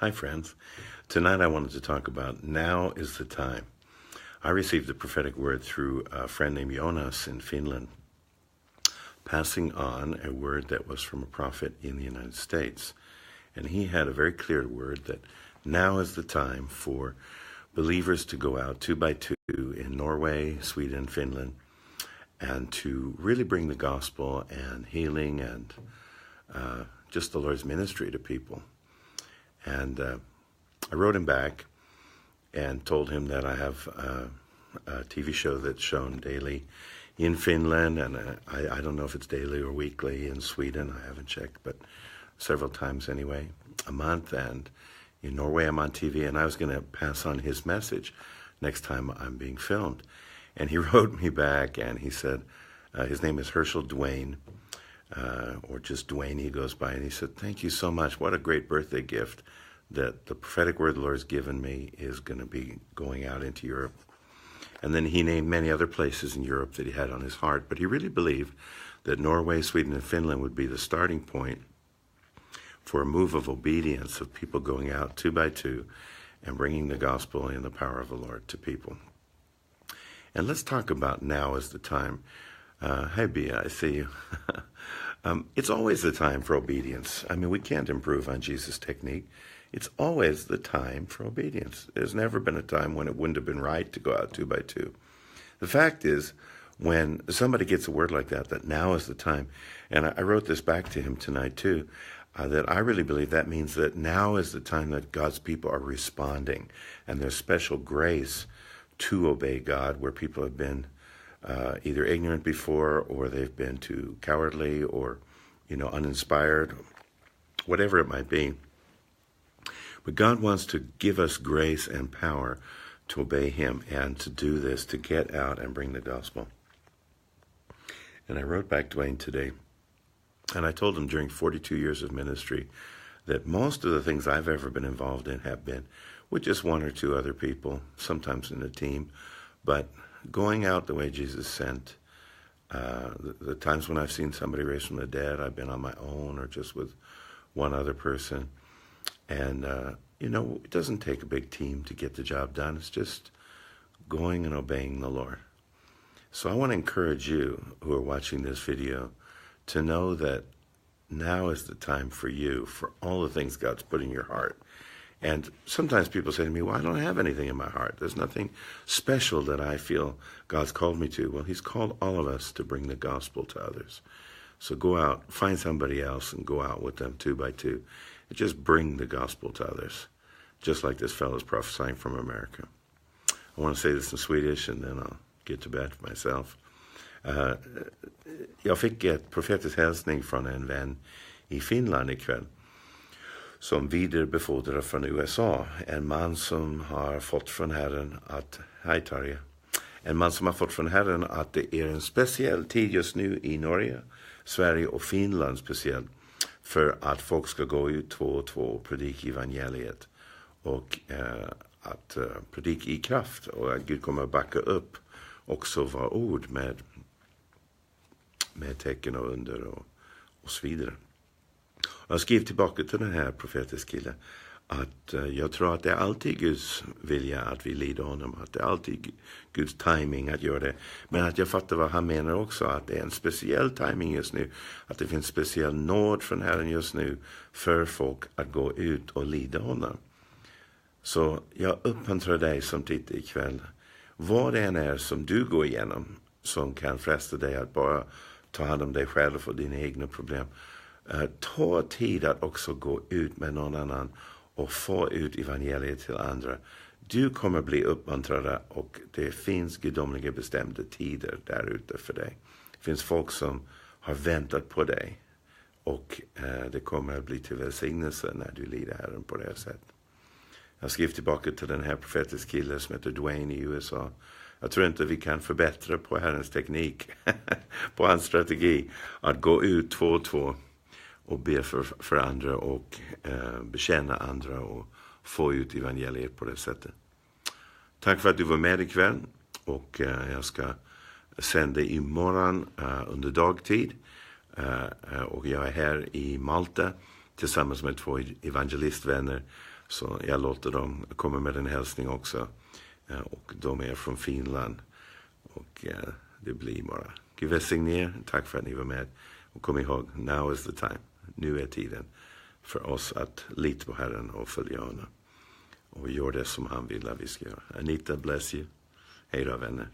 Hi, friends. Tonight I wanted to talk about now is the time. I received a prophetic word through a friend named Jonas in Finland, passing on a word that was from a prophet in the United States. And he had a very clear word that now is the time for believers to go out 2 by 2 in Norway, Sweden, Finland, and to really bring the gospel and healing and just the Lord's ministry to people. And I wrote him back and told him that I have a TV show that's shown daily in Finland, and I don't know if it's daily or weekly in Sweden. I haven't checked, but several times anyway, a month. And in Norway, I'm on TV, and I was going to pass on his message next time I'm being filmed. And he wrote me back, and he said, his name is Herschel Dwayne, or just Dwayne, he goes by, and he said, thank you so much. What a great birthday gift that the prophetic word the Lord's given me is going to be going out into Europe. And then he named many other places in Europe that he had on his heart, but he really believed that Norway, Sweden, and Finland would be the starting point for a move of obedience of people going out 2 by 2 and bringing the gospel and the power of the Lord to people. And let's talk about now is the time. Hi, Bia, I see you. It's always the time for obedience. I mean, we can't improve on Jesus' technique. It's always the time for obedience. There's never been a time when it wouldn't have been right to go out 2 by 2. The fact is, when somebody gets a word like that, that now is the time, and I wrote this back to him tonight too, that I really believe that means that now is the time that God's people are responding, and there's special grace to obey God, where people have been either ignorant before, or they've been too cowardly, or uninspired, whatever it might be. But God wants to give us grace and power to obey him and to do this, to get out and bring the gospel. And I wrote back Dwayne today, and I told him during 42 years of ministry that most of the things I've ever been involved in have been with just 1 or 2 other people, sometimes in a team, but going out the way Jesus sent. The times when I've seen somebody raised from the dead, I've been on my own or just with one other person. And, it doesn't take a big team to get the job done. It's just going and obeying the Lord. So I want to encourage you who are watching this video to know that now is the time for you, for all the things God's put in your heart. And sometimes people say to me, well, I don't have anything in my heart. There's nothing special that I feel God's called me to. Well, he's called all of us to bring the gospel to others. So go out, find somebody else, and go out with them 2 by 2. And just bring the gospel to others, just like this fellow's prophesying from America. I want to say this in Swedish, and then I'll get to bed myself. Jag fick ett profetisk hälsning från en vän i Finland ikväll, som vidarebefordrar från USA. En man som har fått från Herren att, hej Tarja, en man som har fått från Herren att det är en speciell tid just nu i Norge, Sverige och Finland speciellt, för att folk ska gå ut 2 och 2 och predika evangeliet, och att predika i kraft, och att Gud kommer att backa upp också var ord med tecken och under och så vidare. Jag skrev tillbaka till den här profetiska killen att jag tror att det är alltid Guds vilja att vi lider honom, att det är alltid Guds timing att göra det. Men att jag fattar vad han menar också, att det är en speciell timing just nu, att det finns speciell nåd från Herren just nu för folk att gå ut och lida honom. Så jag uppmuntrar dig som tittar ikväll, vad det än är som du går igenom som kan fresta dig att bara ta hand om dig själv och dina egna problem. Ta tid att också gå ut med någon annan och få ut evangeliet till andra. Du kommer bli uppmuntrad, och det finns gudomliga bestämda tider där ute för dig. Det finns folk som har väntat på dig, och det kommer att bli till välsignelse när du lider Herren på det här sättet. Jag skrev tillbaka till den här profetiska killen som heter Dwayne i USA. Jag tror inte vi kan förbättra på Herrens teknik, på hans strategi, att gå ut 2 och 2 och be för andra och bekänna andra och få ut evangeliet på det sättet. Tack för att du var med ikväll, och jag ska sända imorgon under dagtid, och jag är här i Malta tillsammans med 2 evangelistvänner Så jag låter dem komma med en hälsning också. Och de är från Finland. Och det blir bara. Gud välsigne er. Tack för att ni var med. Och kom ihåg, now is the time. Nu är tiden för oss att lita på Herren och följa honom. Och gör det som han vill att vi ska göra. Anita, bless you. Hej då, vänner.